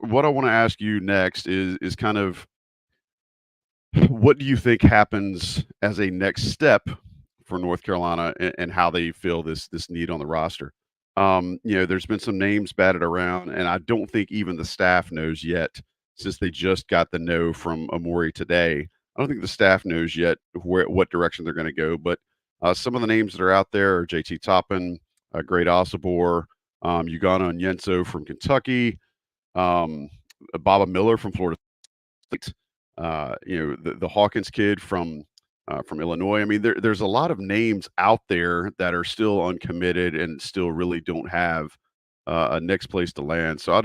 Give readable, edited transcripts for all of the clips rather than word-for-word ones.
what I want to ask you next is kind of what do you think happens as a next step for North Carolina and how they feel this need on the roster? There's been some names batted around, and I don't think even the staff knows yet, since they just got the no from Amori today. I don't think the staff knows yet what direction they're going to go. But some of the names that are out there are JT Toppin, Great Osibor, Ugana Onyenso from Kentucky, um, Baba Miller from Florida State, the Hawkins kid from Illinois. I mean, there's a lot of names out there that are still uncommitted and still really don't have a next place to land. So I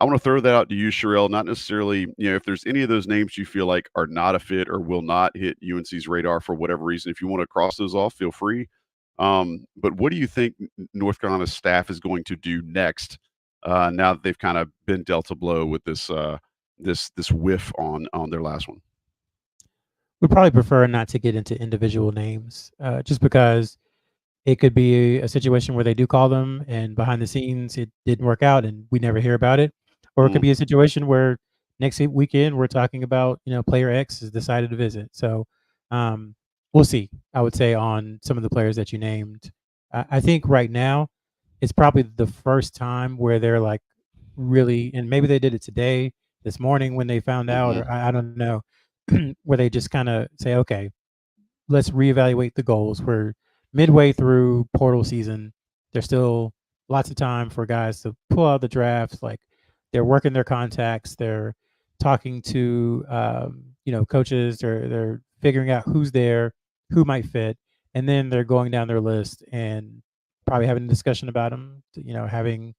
want to throw that out to you, Sherrell. Not necessarily, if there's any of those names you feel like are not a fit or will not hit UNC's radar for whatever reason, if you want to cross those off, feel free. But what do you think North Carolina's staff is going to do next now that they've kind of been dealt a blow with this whiff on their last one? Would probably prefer not to get into individual names, just because it could be a situation where they do call them and behind the scenes it didn't work out and we never hear about it. Or it could Mm, be a situation where next weekend we're talking about, player X has decided to visit. So um, we'll see, I would say, on some of the players that you named. I think right now it's probably the first time where they're like really, and maybe they did it today, this morning when they found out, mhm. or I don't know, where they just kind of say, okay, let's reevaluate the goals. We're midway through portal season. There's still lots of time for guys to pull out the drafts. Like they're working their contacts. They're talking to coaches. They're figuring out who's there, who might fit, and then they're going down their list and probably having a discussion about them. Having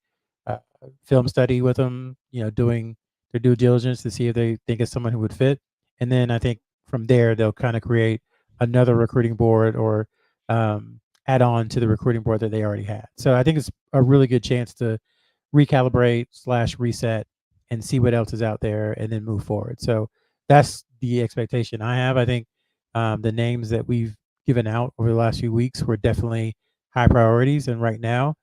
a film study with them. Doing their due diligence to see if they think it's someone who would fit. And then I think from there they'll kind of create another recruiting board or add on to the recruiting board that they already had. So I think it's a really good chance to recalibrate slash reset and see what else is out there and then move forward. So that's the expectation I have. I think the names that we've given out over the last few weeks were definitely high priorities. And right now,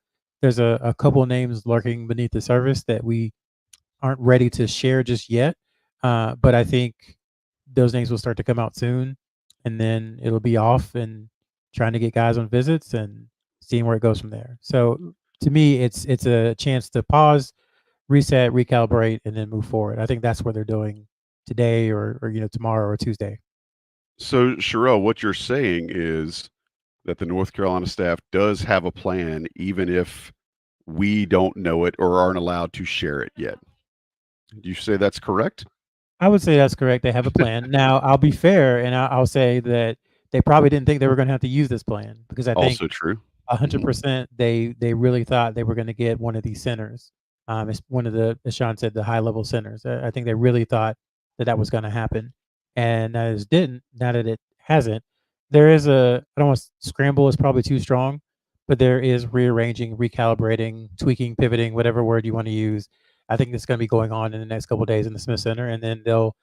there's a couple names lurking beneath the surface that we aren't ready to share just yet. But I think those names will start to come out soon, and then it'll be off and trying to get guys on visits and seeing where it goes from there. So to me, it's a chance to pause, reset, recalibrate, and then move forward. I think that's what they're doing today, or tomorrow or Tuesday. So, Sherelle, what you're saying is that the North Carolina staff does have a plan, even if we don't know it or aren't allowed to share it yet. Do you say that's correct? I would say that's correct. They have a plan. Now, I'll be fair, and I'll say that they probably didn't think they were going to have to use this plan because I think Also true. Mhm. 100% they really thought they were going to get one of these centers. It's one of the, as Sean said, the high level centers. I think they really thought that that was going to happen, and that it didn't. Now that it hasn't, there is a, I don't want to, scramble is probably too strong, but there is rearranging, recalibrating, tweaking, pivoting, whatever word you want to use. I think it's going to be going on in the next couple of days in the Smith Center, and then they'll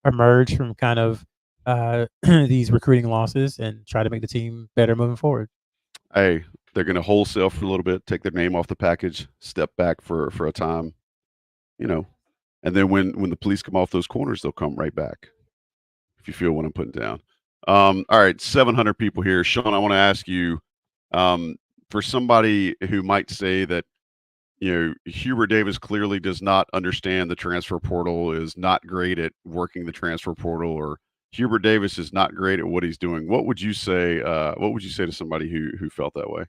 emerge from kind of these recruiting losses and try to make the team better moving forward. Hey, they're going to wholesale for a little bit, take their name off the package, step back for a time, you know, and then when the police come off those corners, they'll come right back. If you feel what I'm putting down. All right, 700 people here. Sean, I want to ask you, um, for somebody who might say that Hubert Davis clearly does not understand the transfer portal, is not great at working the transfer portal, or Hubert Davis is not great at what he's doing. What would you say? What would you say to somebody who felt that way?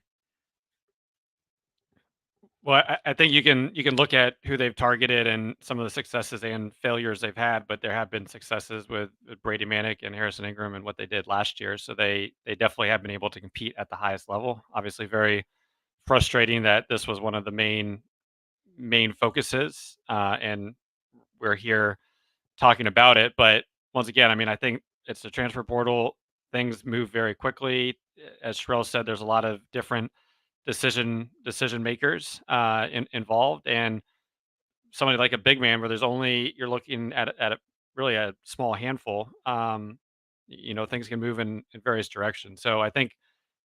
Well, I think you can look at who they've targeted and some of the successes and failures they've had, but there have been successes with Brady Manick and Harrison Ingram and what they did last year. So they definitely have been able to compete at the highest level. Obviously, very frustrating that this was one of the main focuses, and we're here talking about it. But once again, I mean, I think it's the transfer portal. Things move very quickly. As Sherrell said, there's a lot of different decision makers involved, and somebody like a big man where there's only you're looking at a really a small handful. Things can move in various directions. So I think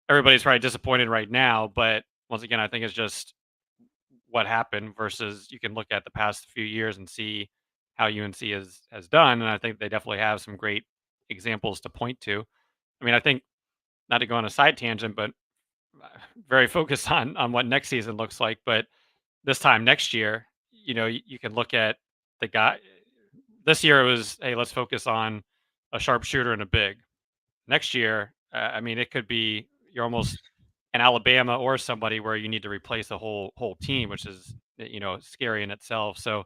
everybody's probably disappointed right now, but once again, I think it's just what happened versus you can look at the past few years and see how UNC has done. And I think they definitely have some great examples to point to. I mean, I think not to go on a side tangent, but very focused on what next season looks like. But this time next year, you can look at the guy. This year it was, hey, let's focus on a sharpshooter and a big. Next year, I mean, it could be you're almost in Alabama or somebody where you need to replace a whole team, which is scary in itself. So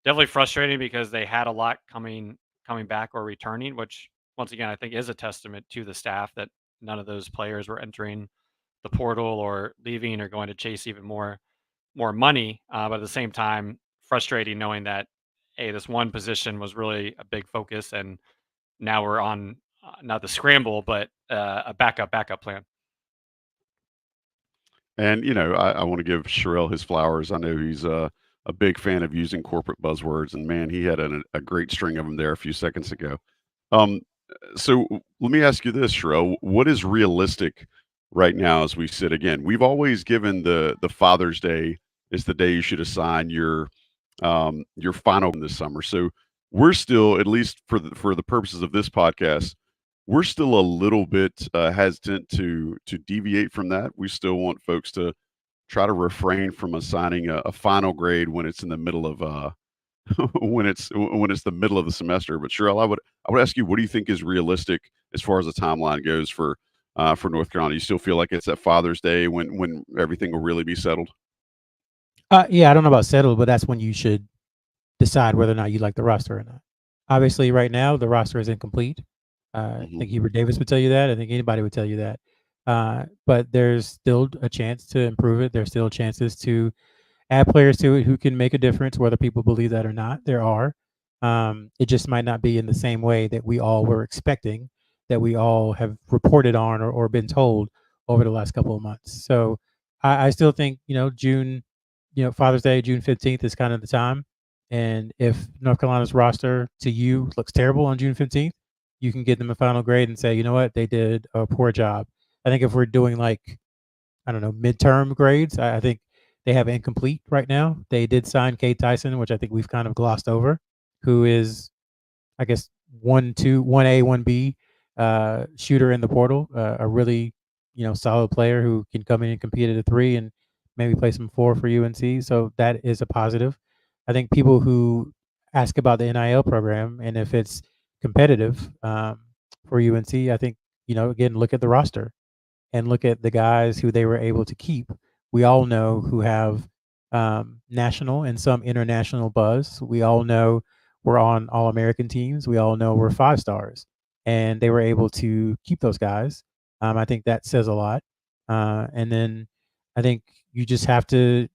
definitely frustrating because they had a lot coming back or returning, which once again I think is a testament to the staff that none of those players were entering the portal or leaving or going to chase even more money. But at the same time, frustrating knowing that hey, this one position was really a big focus, and now we're on not the scramble, but a backup plan. And I want to give Sherrell his flowers. I know he's a big fan of using corporate buzzwords, and man, he had a great string of them there a few seconds ago. Um, so let me ask you this, Sherrell: what is realistic right now as we sit? Again, we've always given the Father's Day is the day you should assign your final this summer. So we're still, at least for the purposes of this podcast, we're still a little bit hesitant to deviate from that. We still want folks to try to refrain from assigning a final grade when it's in the middle of when it's the middle of the semester. But Cheryl, I would ask you, what do you think is realistic as far as the timeline goes for North Carolina? You still feel like it's at Father's Day when everything will really be settled? Yeah, I don't know about settled, but that's when you should decide whether or not you like the roster or not. Obviously, right now the roster is incomplete. I Mhm. think Hubert Davis would tell you that. I think anybody would tell you that. But there's still a chance to improve it. There's still chances to add players to it who can make a difference, whether people believe that or not. There are. It just might not be in the same way that we all were expecting, that we all have reported on or been told over the last couple of months. So I still think, June, Father's Day, June 15th is kind of the time. And if North Carolina's roster to you looks terrible on June 15th, you can give them a final grade and say, you know what, they did a poor job. I think if we're doing like, I don't know, midterm grades, I think they have incomplete right now. They did sign Kade Tyson, which I think we've kind of glossed over, who is, I guess, 1A, 1B shooter in the portal, a really, solid player who can come in and compete at a three and maybe play some four for UNC. So that is a positive. I think people who ask about the NIL program and if it's competitive for UNC, I think, again, look at the roster and look at the guys who they were able to keep. We all know who have national and some international buzz. We all know we're on all American teams. We all know we're five stars, and they were able to keep those guys. I think that says a lot. And then I think you just have to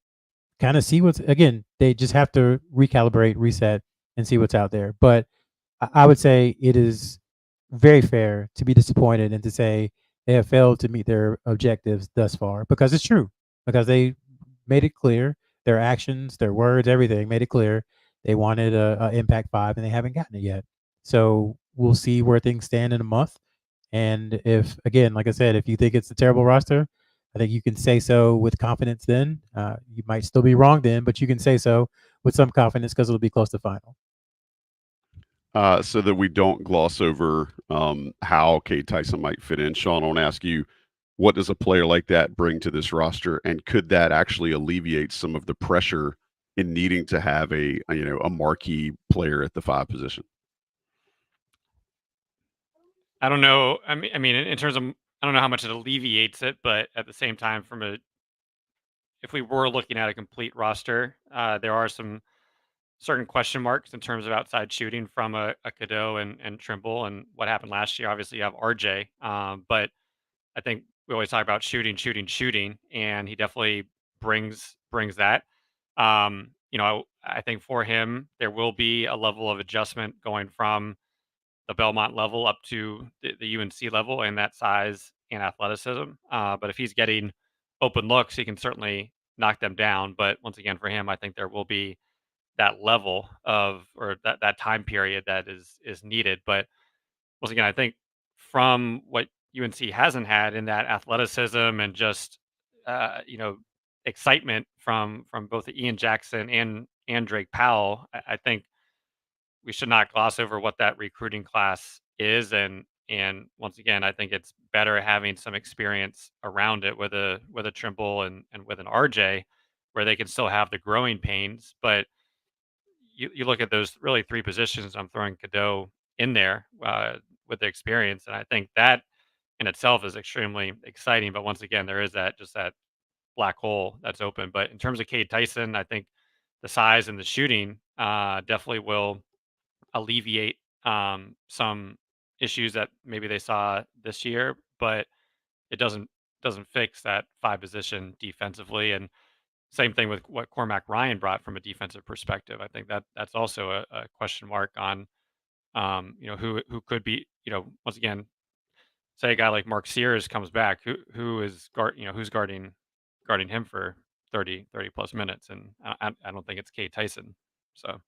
kind of see what's, again, they just have to recalibrate, reset, and see what's out there. But I would say it is very fair to be disappointed and to say they have failed to meet their objectives thus far, because it's true, because they made it clear, their actions, their words, everything made it clear they wanted a impact five and they haven't gotten it yet. So we'll see where things stand in a month. And if, again, like I said, if you think it's a terrible roster, I think you can say so with confidence then. You might still be wrong then, but you can say so with some confidence because it'll be close to final. So that we don't gloss over how Kade Tyson might fit in. Sean, I want to ask you, what does a player like that bring to this roster, and could that actually alleviate some of the pressure in needing to have a marquee player at the five position? I don't know. I mean, in terms of, I don't know how much it alleviates it, but at the same time, if we were looking at a complete roster, there are some certain question marks in terms of outside shooting from a Cadeau and Trimble and what happened last year. Obviously, you have RJ, but I think we always talk about shooting, and he definitely brings that. I think for him there will be a level of adjustment going from the Belmont level up to the UNC level and that size and athleticism. But if he's getting open looks, he can certainly knock them down. But once again, for him, I think there will be that level of or that time period that is needed. But once again, I think from what UNC hasn't had in that athleticism and just uh, you know excitement from both Ian Jackson and Drake Powell. I think we should not gloss over what that recruiting class is, and once again, I think it's better having some experience around it with a Trimble and with an RJ, where they can still have the growing pains. But you look at those really three positions. I'm throwing Cadeau in there with the experience, and I think that in itself is extremely exciting. But once again, there is that black hole that's open. But in terms of Kade Tyson, I think the size and the shooting definitely will alleviate some issues that maybe they saw this year, but it doesn't fix that five position defensively. And same thing with what Cormac Ryan brought from a defensive perspective. I think that's also a question mark on who could be, once again, say a guy like Mark Sears comes back, who's guarding him for 30 plus minutes, and I don't think it's Kade Tyson. So